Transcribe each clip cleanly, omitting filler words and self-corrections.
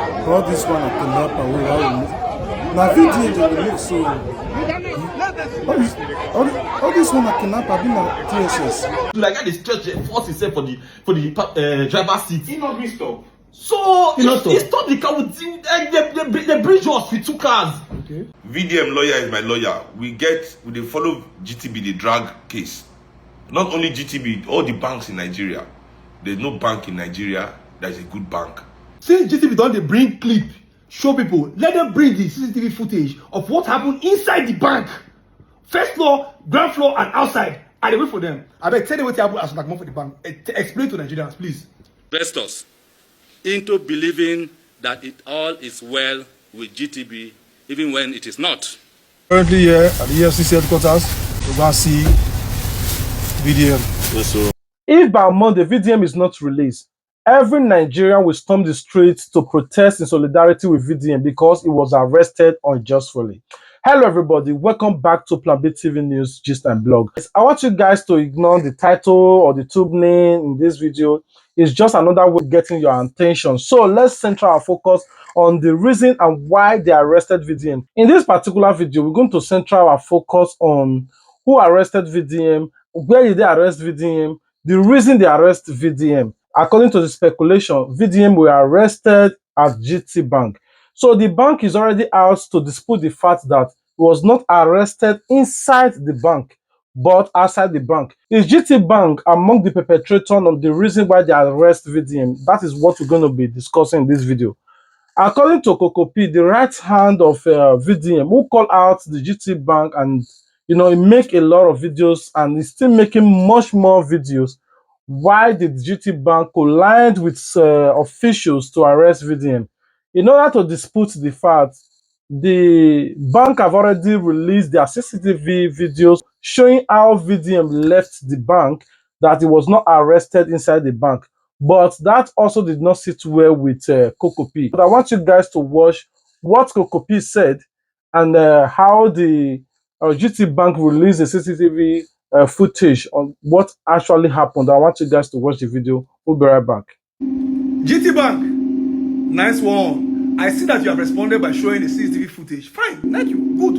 All this one I cannot away. Now VDM they will look so. All this one I cannot have been at TSS. Like the stretch force himself for the driver's seat. He not been stop. So he stopped the car with the bridge was with 2 cars. Okay. VDM lawyer is my lawyer. We dey follow GTB the drag case. Not only GTB, all the banks in Nigeria. There's no bank in Nigeria that is a good bank. Since GTB don't bring clip, show people, let them bring the CCTV footage of what happened inside the bank. First floor, ground floor, and outside. I dey wait for them. I beg tell them what happened as like more for the bank. Explain to Nigerians, please. Investors into believing that it all is well with GTB, even when it is not. Currently here at the EFCC headquarters, we're going to see VDM. Yes, sir. If by Monday VDM is not released, every Nigerian will storm the streets to protest in solidarity with VDM because he was arrested unjustly. Hello everybody, welcome back to Plan B TV News, Gist and Blog. I want you guys to ignore the title or the thumbnail in this video. It's just another way of getting your attention. So let's center our focus on the reason and why they arrested VDM. In this particular video, we're going to center our focus on who arrested VDM, where did they arrest VDM, the reason they arrest VDM. According to the speculation, VDM were arrested at GTBANK. So the bank is already out to dispute the fact that he was not arrested inside the bank, but outside the bank. Is GTBANK among the perpetrators on the reason why they arrest VDM? That is what we're going to be discussing in this video. According to Kokopi, the right hand of VDM, who called out the GTBANK and he make a lot of videos and he's still making much more videos. Why did GTBANK collide with officials to arrest VDM? In order to dispute the fact, the bank have already released their CCTV videos showing how VDM left the bank, that he was not arrested inside the bank. But that also did not sit well with Kokopi. But I want you guys to watch what Kokopi said and how the GTBANK released the CCTV footage on what actually happened. I want you guys to watch the video. We'll be right back. GTBANK, nice one. I see that you have responded by showing the CCTV footage. Fine, thank you, good.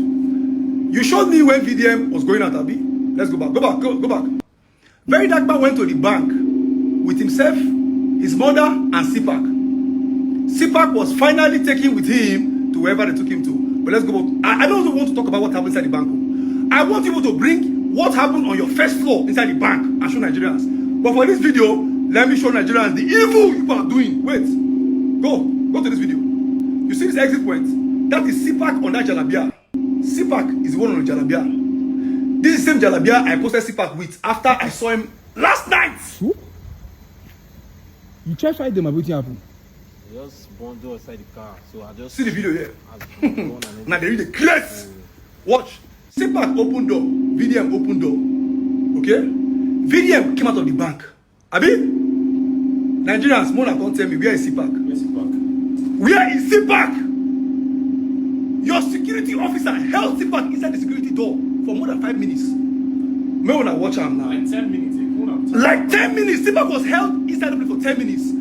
You showed me when VDM was going out, Abi. Let's go back, go back. Very Dark Man went to the bank with himself, his mother, and CPAC. CPAC was finally taken with him to wherever they took him to. But let's go back. I don't want to talk about what happened inside the bank. I want you to bring what happened on your first floor inside the bank and show Nigerians. But for this video, let me show Nigerians the evil you are doing. Wait, go to this video. You see this exit point? That is CPAC on that jalabia. CPAC is the one on the jalabia. This is the same jalabia I posted CPAC with after I saw him last night. Who? You try to fight them, what happened? They just bundle inside the car, so I just see the video here. Now they read the clears. Watch. CPAC open door, VDM open door. Okay? VDM came out of the bank. Abi? Nigerians, Mona can't tell me where is CPAC? Where's CPAC? Where is CPAC? Your security officer held CPAC inside the security door for more than 5 minutes. May wanna watch him now. Like 10 minutes. Like 10 minutes. CPAC was held inside the place for 10 minutes.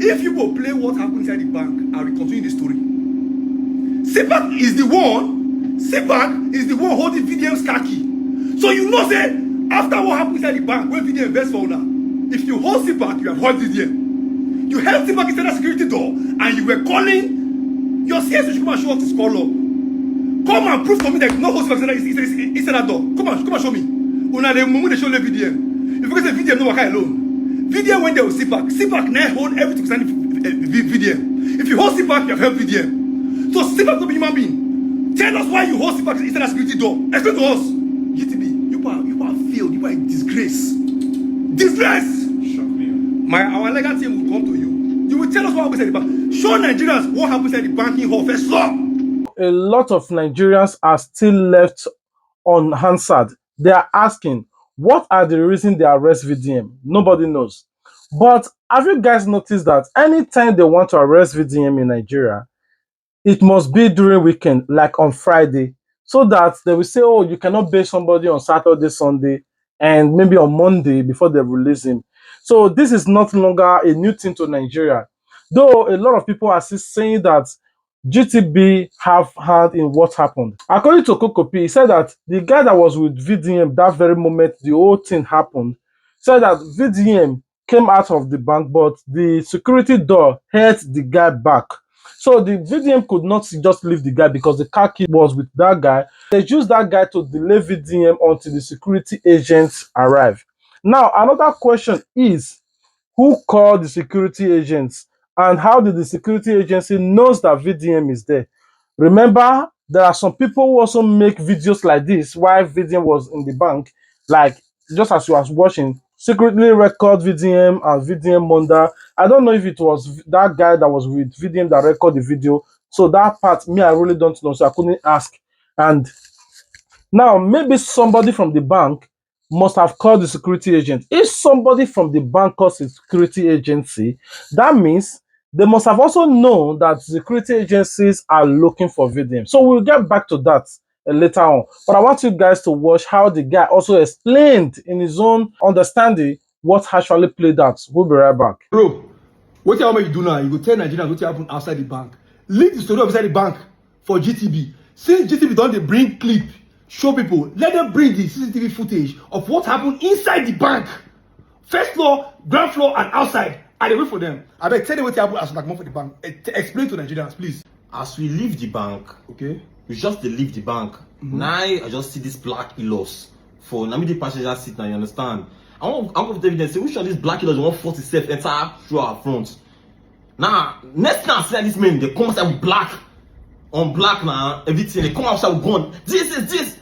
If you go play what happened inside the bank, I will continue the story. CPAC is the one holding VDM's car key. So you know say after what happened inside the bank when VDM invest for now, if you hold CPAC, you have held VDM. You held CPAC inside the security door and you were calling your CS to come and show us this call up. Come and prove to me that no hold CPAC inside that door. Come and show me. Una the moment they show the VDM. If you say VDM no work alone. VDM went there with CPAC. CPAC now hold everything inside VDM. If you hold CPAC, you have held VDM. So CPAC no be human being. Tell us why you hold CPAC inside the security door. Explain to us. GTB, you are failed. You are a disgrace. Disgrace. Shock me. Our legal team will come to you. You will tell us what happened inside the bank. Show Nigerians what happened inside the banking hall first. A lot of Nigerians are still left unanswered. They are asking, what are the reasons they arrest VDM? Nobody knows. But have you guys noticed that anytime they want to arrest VDM in Nigeria, it must be during weekend, like on Friday, so that they will say, oh, you cannot bail somebody on Saturday, Sunday, and maybe on Monday before they release him. So this is not longer a new thing to Nigeria. Though a lot of people are still saying that GTB have hand in what happened. According to Kokopi, he said that the guy that was with VDM that very moment the whole thing happened, said that VDM came out of the bank, but the security door held the guy back. So the VDM could not just leave the guy because the car key was with that guy. They used that guy to delay VDM until the security agents arrived. Now, another question is, who called the security agents? And how did the security agency knows that VDM is there? Remember, there are some people who also make videos like this while VDM was in the bank, like just as you was watching, secretly record VDM and VDM Monda. I don't know if it was that guy that was with VDM that recorded the video. So that part, me, I really don't know. So I couldn't ask. And now, maybe somebody from the bank must have called the security agent. If somebody from the bank calls the security agency, that means they must have also known that security agencies are looking for VDM. So we'll get back to that later on. But I want you guys to watch how the guy also explained in his own understanding what actually played out. We'll be right back. Bro, what you do now? You go tell Nigerians what happened outside the bank. Leave the story outside the bank for GTB. Since GTB don't bring clip, show people, let them bring the CCTV footage of what happened inside the bank. First floor, ground floor, and outside. I dey wait for them. I beg, tell them what happened as back for the bank. Explain to Nigerians, please. As we leave the bank, Okay. we just dey leave the bank. Now I just see this black Elos for na me the passenger seat now, you understand? I want to evidence say which of these black Elos want force itself enter through our front. Now, next time I see this man, they come outside with black. On black now, everything, they come outside with gun. DSS.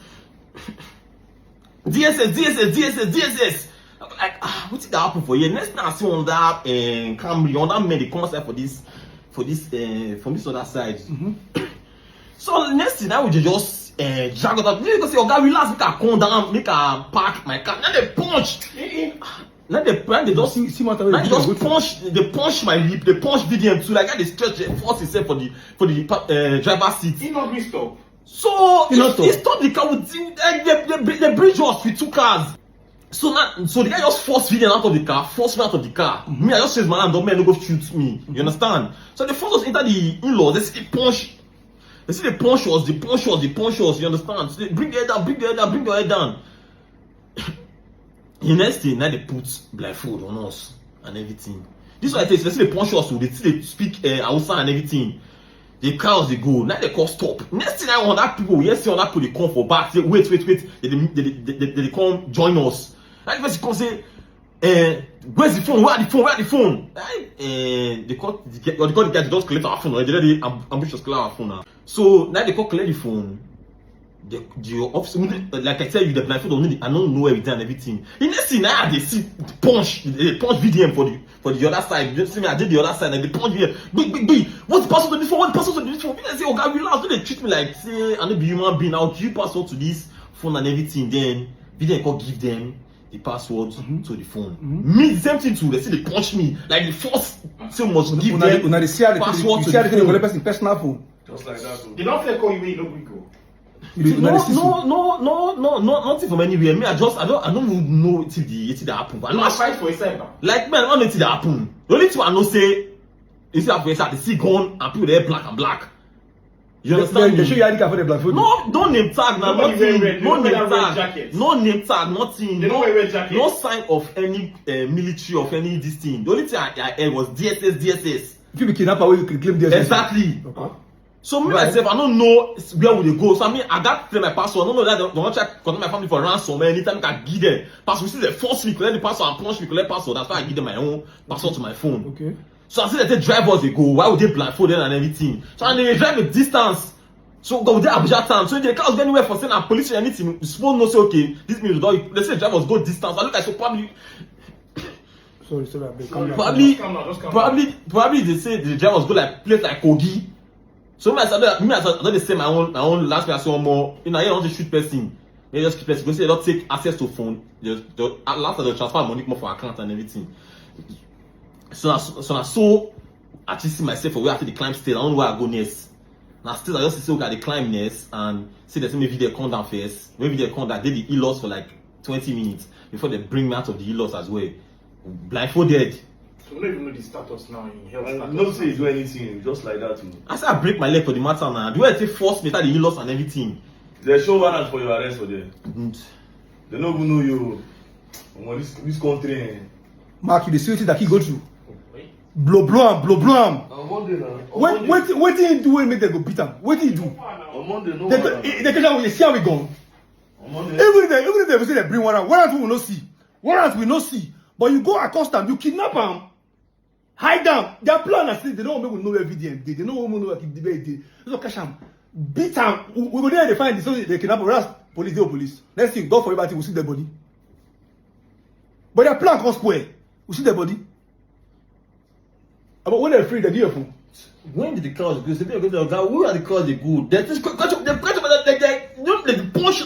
Like, what did that happen for you? Next time I see on that Camry, on that man, they come outside from this other side. So next thing now we just drag out. You go say, "Oh God, relax, make I come down, make I park my car." Now they punch. Now they just See what I just punch. They punch my lip. They punch VDM too. Like they stretch, force himself for the driver's seat. He not be stop. So He not he stopped the car with they bridge us with two cars. So the guy just forced VDM out of the car, forced me out of the car. Me, I just says, "Man, don't man, no go shoot me." You understand? So they forced us into the in-laws. They see the punch. They see the punch us. You understand? So they bring the head down, bring your head down. The next thing, now they put blindfold on us and everything. This is what I tell you. They see the punch us, so they speak Hausa and everything. The cars they go. Now they call stop. Next thing I want that people, yes, see on that people they come for back. Say, wait. They come join us. Like first you come say, where's the phone? Where the phone? They call the guy to just collect our phone. They ambush us collect our phone now. So now they call collect the phone. The officer, like I tell you, the blindfold I don't know everything and everything. In next thing now they see the punch VDM for the other side. You see me, I did the other side and they punch VDM. Big. What's the password to this phone? What's the password to this phone? I say, "Oh God, relax." Don't they treat me like say I don't be human being. I'll give password to this phone and everything. Then VDM can give them the password to the phone. Me the same thing too. They say they punch me like the first so must give them password to the phone. Personal phone. Just like that. They don't feel call you when you don't go. No, nothing from anywhere. Me, I don't know it that happen. But I Fight for yourself now. like man, I don't know it that happen. The only thing I know say is that they see gun and people there black and black. You understand? They show you ID card for the blindfold. No, don't name tag now. Nobody wear red. No They name don't wear red tag. jackets. No name tag. Nothing. They don't wear red jackets. No sign of any military of any this thing. The only thing I heard was DSS. If you be kidnapper, where you can claim DSS. Exactly. Okay. So me myself, I don't know where would they go. So I mean, I got to play my password. I don't know that they want to connect my family for ransom. Anytime I can give them password, see they force me collect the password and punch me collect password. That's why I give them my own password to my phone. Okay. So I see that they drive us, they go. Why would they blindfold them and everything? So and they drive a distance. So go there Abuja town. So they can't go anywhere for saying police or anything. The supposed no say okay. This means they say the drivers go distance. I look like so probably. Sorry, Probably they say the drivers go like place like Kogi. So I don't say my own last me I say one more. You know, I don't shoot person. They just keep person. They say they don't take access to phone. Last they transfer money more for account and everything. So I just see myself for where after the climb stairs. I don't know where I go next. Now still I just see okay, the climb next and see that maybe they come down first. Maybe they come down. They did the e-loss for like 20 minutes before they bring me out of the e-loss as well. Blindfolded. So we don't even know the status now in health status. No say you do anything, just like that. I say I break my leg for the matter now. Do I take force me that the loss and everything? They show warrant for your arrest for them. Mm. They don't even know you. This country. Mark, you the seriously that he go through. Wait. Blow am. On Monday now. What did he do when make them go beat him? What did he do? On Monday, no They warrant. catch am, you see how we gone. On Monday. Even if they say they bring warrant we will not see. Warrant we not see. But you go accost them, you kidnap them, hide them. Their plan is they don't want to know where VDM did. They don't want to know where KEEDNAPIng did. So catch them, beat them. We go there, they find this, so they kidnap them. Whereas police, they police. Next thing, God for everybody, we see their body. But their plan comes square. We see their body. But when they're free, they're fearful. When did the crowds go? Say, who are the crowds they go? They just punch,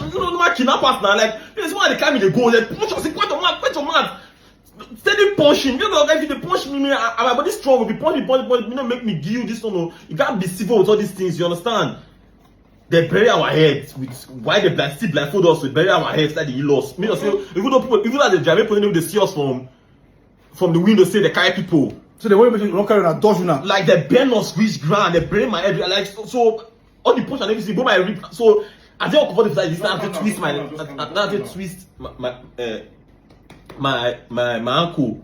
no kidnappers now. Like, this is why they come in, they go, they punch us, point your man. Steady punching. You know, if they punch me, my body strong, will be punch, you know, make me give you this one. You can't be civil with all these things, you understand? They bury our heads with why they still blindfold us, we bury our heads like the lost. Me, say, even though people, even as the driver people, they see us from the window, say they carry people. So they want to make you carry on a dodge now. Like they burn us reach ground, they bury my head, like so all the punch and everything, but my rib. So I don't comfortable with this. Now I twist my ankle.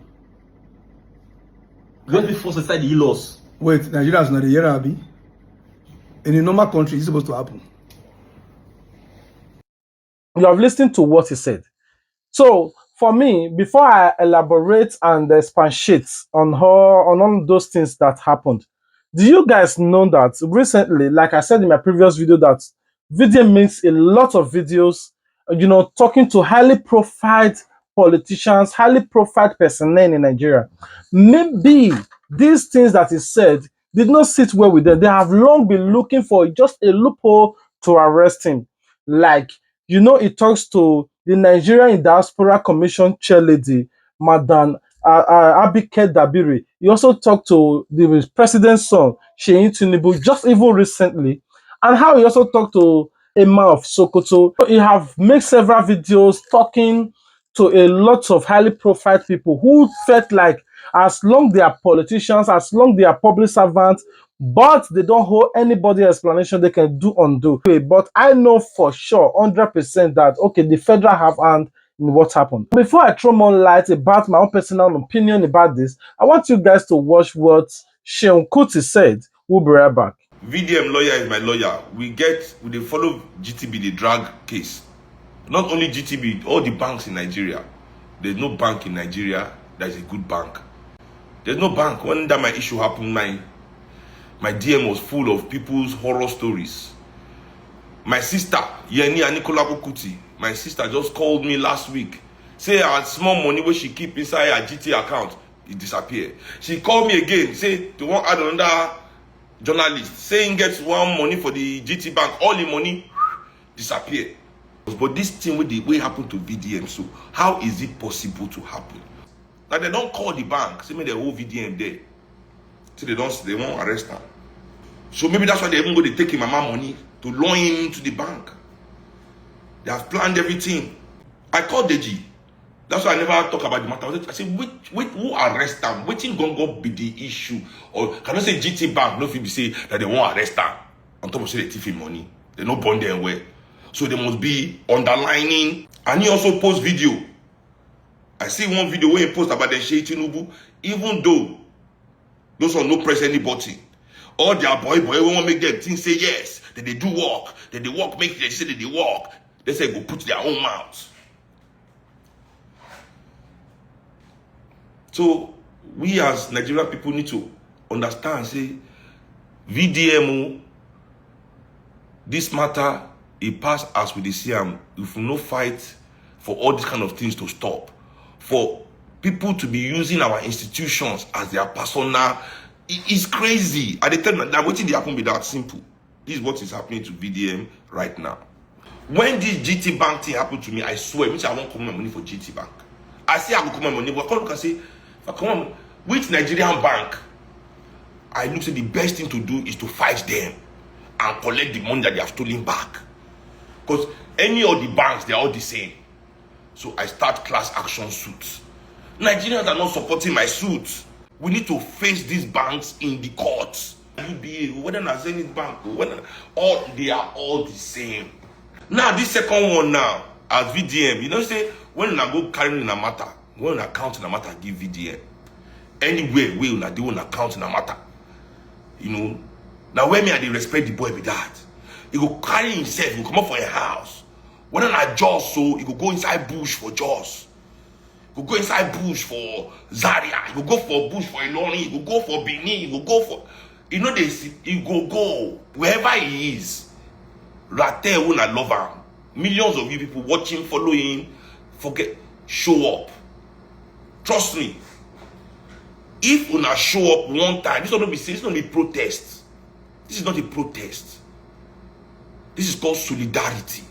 When we force inside the loss. Wait, Nigeria is not a year, Abi. In a normal country, it's supposed to happen. You have listened to what he said. So for me, before I elaborate and expatiate on all those things that happened, do you guys know that recently, like I said in my previous video, that VDM makes a lot of videos, you know, talking to highly profiled politicians, highly profiled personnel in Nigeria. Maybe these things that he said did not sit well with them. They have long been looking for just a loophole to arrest him. Like, you know, he talks to the Nigerian Diaspora Commission chairlady, Madam Abike Dabiri. He also talked to the president's son, TINUBU, just even recently. And how he also talked to a man of Sokoto. He have made several videos talking to a lot of highly profiled people who felt like as long they are politicians, as long they are public servants, but they don't hold anybody explanation, they can do undo. But I know for sure, 100% that, okay, the federal have hand in what happened. Before I throw more light about my own personal opinion about this, I want you guys to watch what Seun Kuti said. We'll be right back. VDM lawyer is my lawyer. We follow GTB, the drag case. Not only GTB, all the banks in Nigeria. There's no bank in Nigeria that is a good bank. There's no bank. When that my issue happened, my DM was full of people's horror stories. My sister, Yeni Anikolapo Kuti, my sister just called me last week. Say her small money where she keep inside her GT account, it disappeared. She called me again, say they want add another journalist, saying gets one money for the GT bank, all the money disappeared. But this thing with the way happened to VDM, so how is it possible to happen? Like they don't call the bank, say maybe they hold VDM there. So they won't arrest her. So maybe that's why they even go to take him mama money to loan him to the bank. They have planned everything. I called Deji. That's why I never talk about the matter. I said, who arrest them? Waiting gonna be the issue. Or can I say GT Bank? No, if you say that they won't arrest them. On top of say they thief him money. They no bond them well. So they must be underlining. And he also post video. I see one video where he post about the TINUBU. Even though those one no press any button. All their boy won't make them think say yes. That they do work. That they work make they say that they work. They say go put their own mouth. So we as Nigerian people need to understand, say, VDM, this matter, it pass as we see them. If we no fight for all these kind of things to stop, for people to be using our institutions as their persona, it's crazy. At the time that what did happen be that simple. This is what is happening to VDM right now. When this GT Bank thing happened to me, I swear, which I won't come my money for GT Bank. I say I will come my money, but I look and say, come on, which Nigerian bank? I look say the best thing to do is to fight them and collect the money that they have stolen back. Because any of the banks, they are all the same. So I start class action suits. Nigerians are not supporting my suits. We need to face these banks in the courts. UBA, whether na Zenith Bank, all they are all the same. Now this second one now, as VDM, you know say when I go carry in a matter, when I count in a matter, give VDM. Anywhere we will do an account in a matter. You know, now when me and they respect the boy with that, he go carry himself, he go come up for a house. When I Jaws, so he go go inside bush for Jaws. He go inside bush for Zaria. He go for bush for Iloni. He go for Benin. He go for, you know, he go wherever he is. Right there, when I love him. Millions of you people watching, following, forget, show up. Trust me. If you not show up one time, this is not be saying, it's not a protest. This is not a protest. This is called solidarity.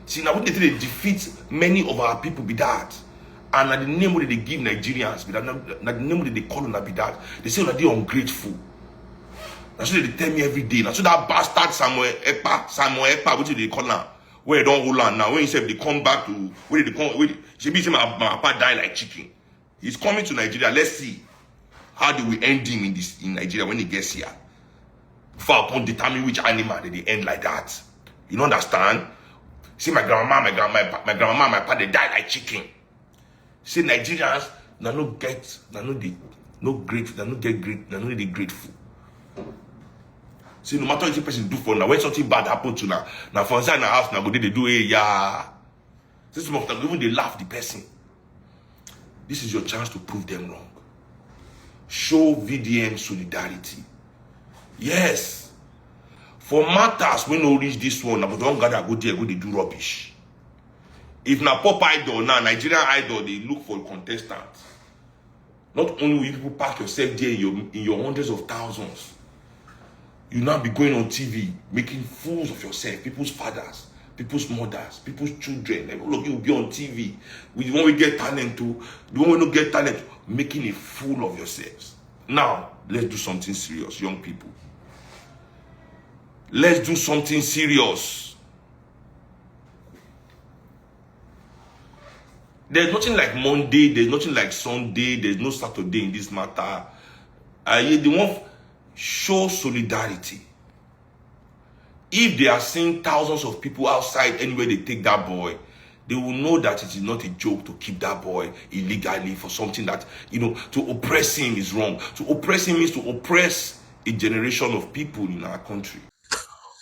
See, now we need to defeat many of our people with that. And at the name that they give Nigerians, but at the name that they call them be that, they say that they are ungrateful. That's what they tell me every day. That's what that bastard Samuel Ekpa, which they call now, where they don't hold on now. When he said they come back to where they come, she be saying my papa die like chicken. He's coming to Nigeria. Let's see how do we end him in Nigeria when he gets here. Before I can determine which animal they end like that. You don't understand? See my grandma, my papa, they die like chicken. See Nigerians, they no get grateful. See, no matter what the person do for now, when something bad happen to now for inside the house, now go they do yeah. This is of even they laugh the person. This is your chance to prove them wrong. Show VDM solidarity. Yes. For matters when no reach this one, but don't gather go there, go they do rubbish. If na pop idol now, Nigerian idol, they look for a contestant. Not only will you people pack yourself there in your hundreds of thousands, you now be going on TV, making fools of yourself, people's fathers, people's mothers, people's children. All of you will be on TV. With the one we get talent to, the one we don't get talent to, making a fool of yourselves. Now, let's do something serious, young people. Let's do something serious. There's nothing like Monday, there's nothing like Sunday, there's no Saturday in this matter. They want show solidarity. If they are seeing thousands of people outside anywhere they take that boy, they will know that it is not a joke to keep that boy illegally for something that, you know, to oppress him is wrong. To oppress him means to oppress a generation of people in our country.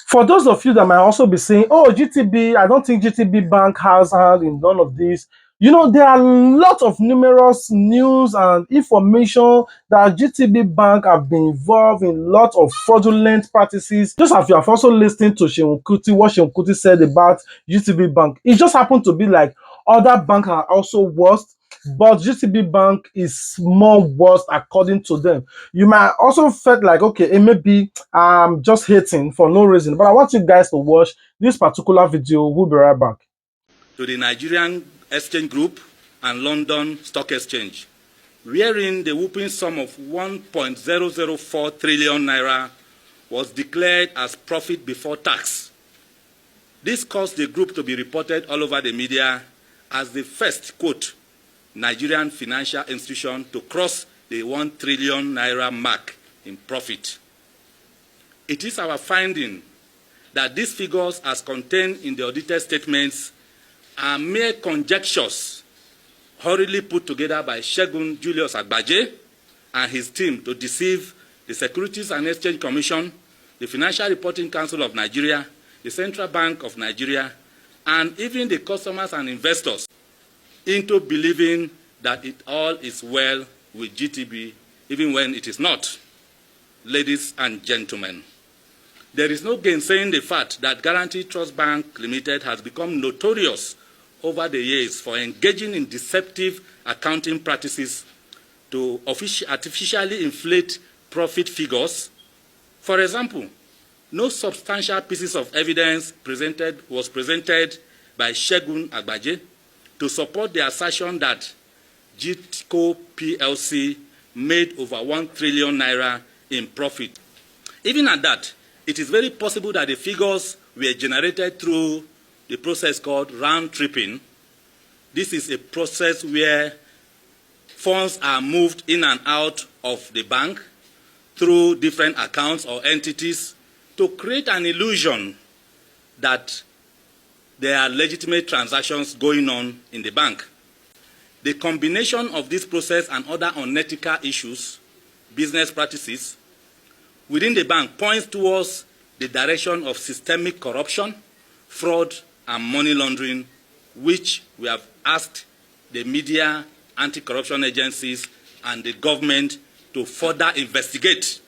For those of you that might also be saying, oh, GTB, I don't think GTB Bank has hand in none of this. You know, there are lots of numerous news and information that GTB Bank have been involved in lots of fraudulent practices. Just as you have also listened to Seun Kuti, what Seun Kuti said about GTB Bank. It just happened to be like other banks are also worse, but GTB Bank is more worse according to them. You might also felt like, okay, it may be just hating for no reason, but I want you guys to watch this particular video. We'll be right back. To the Nigerian Exchange Group and London Stock Exchange, wherein the whooping sum of 1.004 trillion naira was declared as profit before tax. This caused the group to be reported all over the media as the first, quote, Nigerian financial institution to cross the 1 trillion naira mark in profit. It is our finding that these figures, as contained in the audited statements, are mere conjectures hurriedly put together by Segun Julius Agbaje and his team to deceive the Securities and Exchange Commission, the Financial Reporting Council of Nigeria, the Central Bank of Nigeria, and even the customers and investors into believing that it all is well with GTB, even when it is not. Ladies and gentlemen, there is no gainsaying the fact that Guaranty Trust Bank Limited has become notorious over the years for engaging in deceptive accounting practices to artificially inflate profit figures. For example, no substantial pieces of evidence was presented by Segun Agbaje to support the assertion that GTCO PLC made over 1 trillion naira in profit. Even at that, it is very possible that the figures were generated through the process called round tripping. This is a process where funds are moved in and out of the bank through different accounts or entities to create an illusion that there are legitimate transactions going on in the bank. The combination of this process and other unethical issues, business practices, within the bank points towards the direction of systemic corruption, fraud, and money laundering, which we have asked the media, anti-corruption agencies, and the government to further investigate.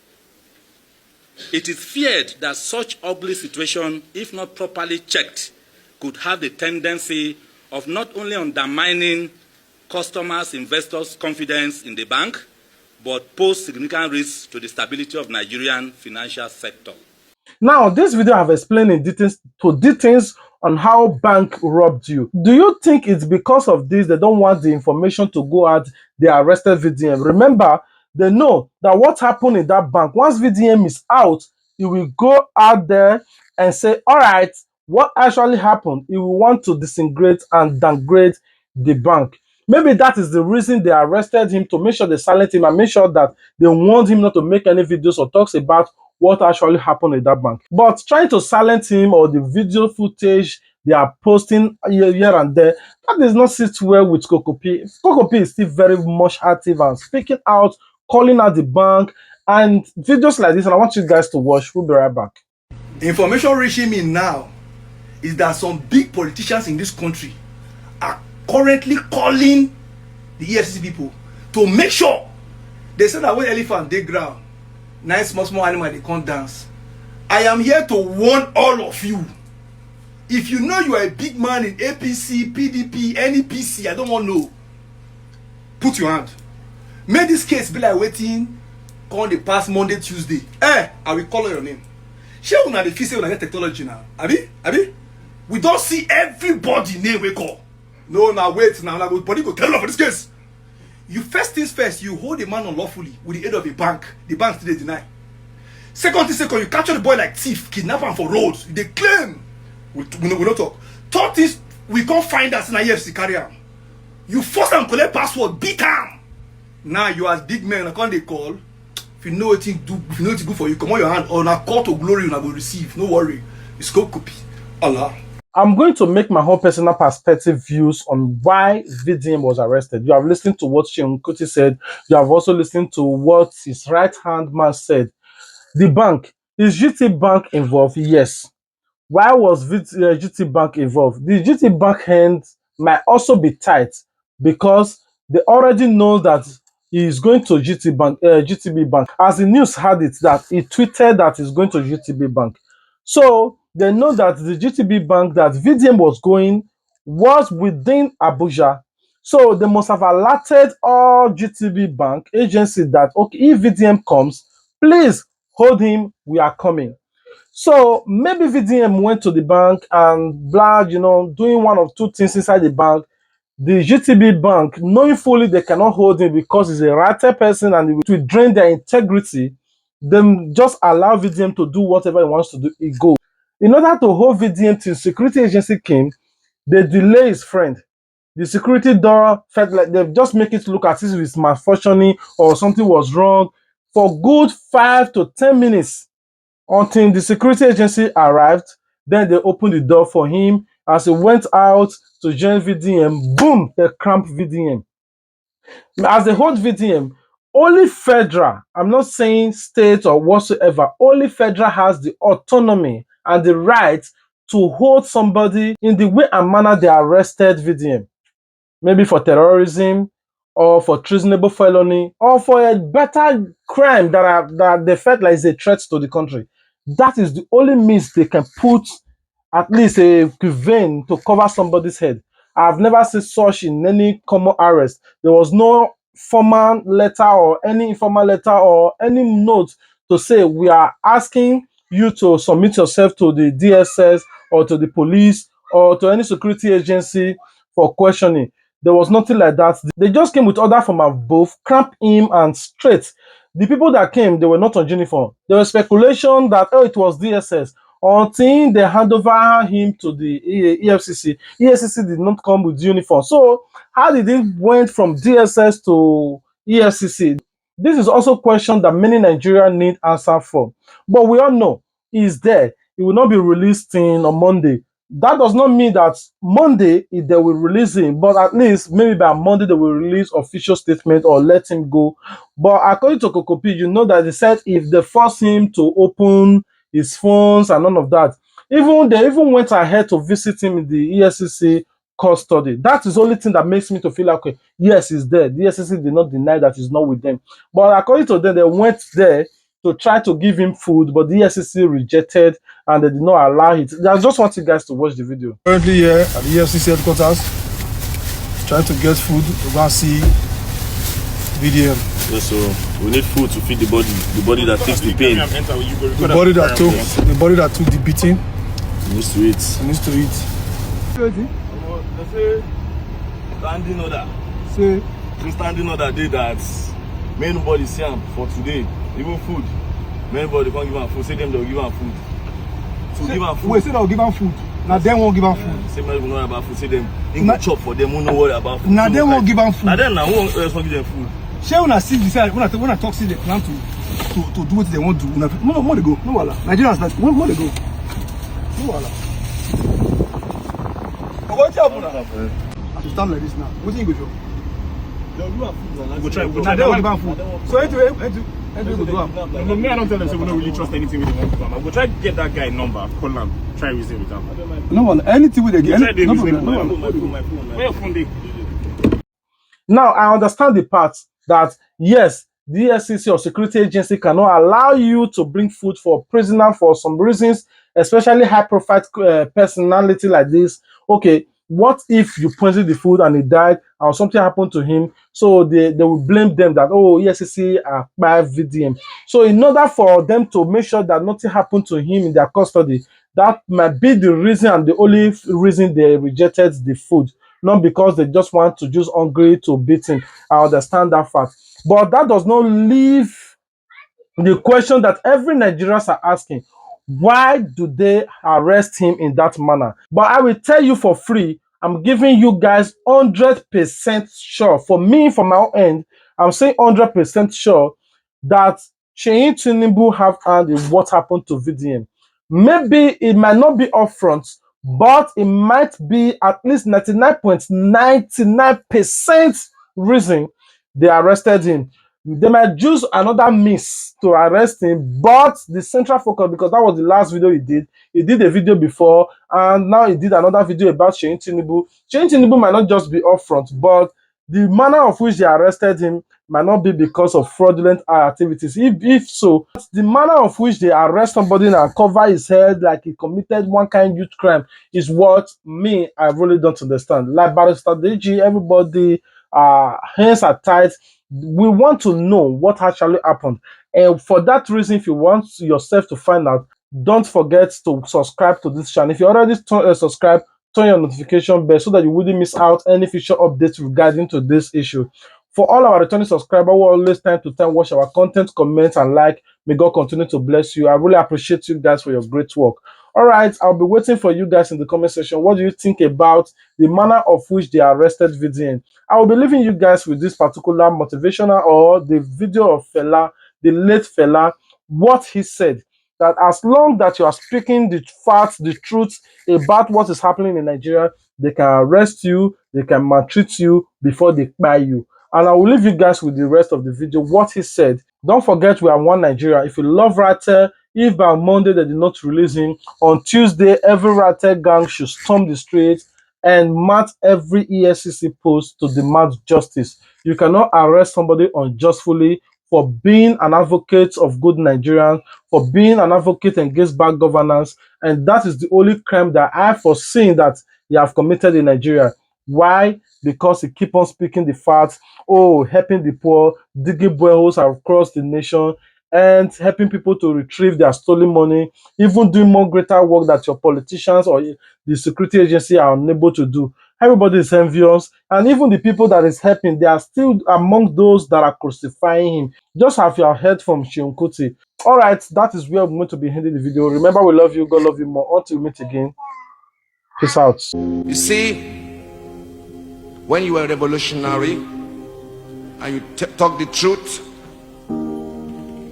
It is feared that such ugly situation, if not properly checked, could have the tendency of not only undermining customers, investors' confidence in the bank, but pose significant risks to the stability of Nigerian financial sector. Now, this video I have explained in details on how bank robbed you. Do you think it's because of this they don't want the information to go out, they arrested VDM? Remember, they know that what happened in that bank, once VDM is out, he will go out there and say, all right, what actually happened? He will want to disintegrate and downgrade the bank. Maybe that is the reason they arrested him, to make sure they silence him and make sure that they warned him not to make any videos or talks about what actually happened in that bank. But trying to silence him or the video footage they are posting here and there, that does not sit well with Kokopi. Kokopi is still very much active and speaking out, calling out the bank, and videos like this, and I want you guys to watch. We'll be right back. Information reaching me now is that some big politicians in this country are currently calling the EFCC people to make sure they say that when elephant dey ground, nice small animal they can't dance. I am here to warn all of you. If you know you are a big man in APC, PDP, any PC, I don't want to know, put your hand. Make this case be like waiting on the past Monday, Tuesday. I will call your name. Shey una dey feel say una get technology now? Abi? We don't see everybody name we call. No, now wait, now body go tell you for this case. You first things first, you hold a man unlawfully with the aid of a bank. The bank still deny. Second, you capture the boy like thief, kidnap him for roads. They claim. We don't talk. Third things, we can't find us in a EFC carrier. You force and collect password, beat him. Now you as big man, I can't they call. If you know what to do, if you know what to do for you, come on your hand on a call to glory, you will receive. No worry. It's called copy. Allah. I'm going to make my own personal perspective views on why VDM was arrested. You have listened to what Sheun Kuti said. You have also listened to what his right-hand man said. The bank. Is GTBANK involved? Yes. Why was GTBANK involved? The GTBANK hands might also be tight because they already know that he is going to GTB Bank. As the news had it, that he tweeted that he's going to GTB Bank. So they know that the GTB Bank that VDM was going was within Abuja. So they must have alerted all GTB Bank agencies that, okay, if VDM comes, please hold him, we are coming. So maybe VDM went to the bank and blah, doing one of two things inside the bank. The GTB Bank, knowing fully they cannot hold him because he's a ratted person and it will drain their integrity, then just allow VDM to do whatever he wants to do. It goes. In order to hold VDM till security agency came, they delay his friend. The security door felt like they just make it look as if it's malfunctioning or something was wrong for good 5 to 10 minutes until the security agency arrived. Then they opened the door for him. As he went out to join VDM, boom, they cramped VDM. As they hold VDM, only federal, I'm not saying state or whatsoever, only federal has the autonomy and the right to hold somebody in the way and manner they arrested VDM. Maybe for terrorism, or for treasonable felony, or for a better crime that they felt like is a threat to the country. That is the only means they can put at least a vein to cover somebody's head. I've never seen such in any common arrest. There was no formal letter or any informal letter or any note to say we are asking you to submit yourself to the DSS or to the police or to any security agency for questioning. There was nothing like that. They just came with order from above, cramped him and straight. The people that came, they were not on uniform. There was speculation that, oh, it was DSS. until they hand over him to the EFCC. EFCC did not come with uniform. So how did it went from DSS to EFCC? This is also a question that many Nigerians need answer for. But we all know he's there. He will not be released on Monday. That does not mean that Monday they will release him, but at least maybe by Monday they will release official statement or let him go. But according to Kokopi, you know that they said if they force him to open his phones and none of that, they even went ahead to visit him in the ESCC custody. That is the only thing that makes me to feel like, okay, yes, he's there. The ESCC did not deny that he's not with them. But according to them, they went there to try to give him food, but the EFCC rejected and they did not allow it. I just want you guys to watch the video. Currently here at the EFCC headquarters, trying to get food to go and see VDM. Yes, so we need food to feed the body that takes the pain. The body that took the beating. It needs to eat. It needs to eat. They say standing order. Say Standing order day that may nobody see him for today. Even food. May nobody can't give him food. Say them they'll give him food. So give him food. Wait, say they'll give him food. Now they won't give him food. Say man, we know about food. Say them in good chop for them. We no worry about food. Now they won't give him food. Now then, now who else won't give them food? Shey una see this when I talk see they plan to do what they want to do. More they go. No wala. Nigerians that more they go. No wala. But what happen now? I should stand like this now. What do you go do? Go try. Now they will give them food. So anyway, go do am. No, me, I don't tell them, so we don't really trust anything with them. I'm going to try to get that guy number, call him, try reason with him. No one, anything with they get. Try No reason problem. with No him. problem. Where your phone dey? Now, I understand the part that, yes, the EFCC or security agency cannot allow you to bring food for a prisoner for some reasons, especially high-profile personality like this. Okay, what if you poisoned the food and he died or something happened to him? So they will blame them that, oh, EFCC are by VDM. So in order for them to make sure that nothing happened to him in their custody, that might be the reason and the only reason they rejected the food. Not because they just want to use hungry to beat him. I understand that fact. But that does not leave the question that every Nigerians are asking. Why do they arrest him in that manner? But I will tell you for free, I'm giving you guys 100% sure. For me, from my own end, I'm saying 100% sure that TINUBU have hand in what happened to VDM. Maybe it might not be upfront, but it might be at least 99.99% reason they arrested him. They might use another means to arrest him, but the central focus, because that was the last video he did a video before, and now he did another video about TINUBU. TINUBU might not just be upfront, but the manner of which they arrested him might not be because of fraudulent activities. If so, the manner of which they arrest somebody and cover his head like he committed one kind of youth crime is what I really don't understand. Like Barrister DG, everybody hands are tied. We want to know what actually happened. And for that reason, if you want yourself to find out, don't forget to subscribe to this channel. If you already subscribed, turn your notification bell so that you wouldn't miss out any future updates regarding to this issue. For all our returning subscribers who always time to time watch our content, comment, and like, may God continue to bless you. I really appreciate you guys for your great work. All right, I'll be waiting for you guys in the comment section. What do you think about the manner of which they arrested VDM? I will be leaving you guys with this particular motivational or the video of Fela, the late Fela, what he said. That as long that you are speaking the facts, the truth about what is happening in Nigeria, they can arrest you, they can maltreat you before they buy you. And I will leave you guys with the rest of the video, what he said. Don't forget, we are one Nigeria. If you love Rate, if by Monday they did not release him, on Tuesday, every Rate gang should storm the streets and march every EFCC post to demand justice. You cannot arrest somebody unjustly for being an advocate of good Nigerians, for being an advocate against bad governance, and that is the only crime that I have foreseen that you have committed in Nigeria. Why? Because he keep on speaking the facts, helping the poor, digging boreholes across the nation, and helping people to retrieve their stolen money, even doing more greater work that your politicians or the security agency are unable to do. Everybody is envious, and even the people that is helping, they are still among those that are crucifying him. Just have you heard from Seun Kuti. All right, that is where we're going to be ending the video. Remember, we love you. God love you more. Until we meet again. Peace out. You see, when you are a revolutionary and you talk the truth,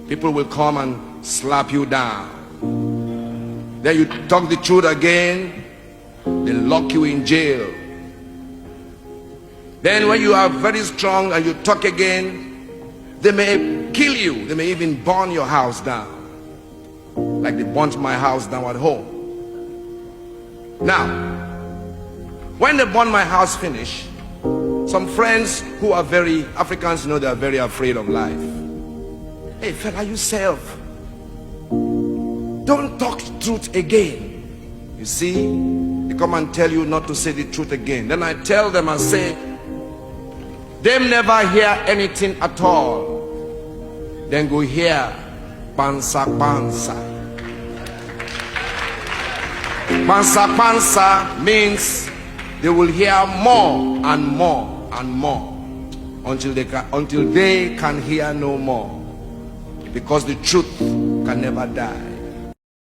people will come and slap you down. Then you talk the truth again, they lock you in jail. Then when you are very strong and you talk again, they may kill you. They may even burn your house down, like they burnt my house down at home. Now, when they burn my house finish, some friends who are very Africans, you know, they are very afraid of life. Hey fella, yourself, don't talk truth again. You see, they come and tell you not to say the truth again. Then I tell them and say, them never hear anything at all. Then go hear pansa pansa. Pansa pansa means they will hear more and more and more until they can hear no more, because the truth can never die.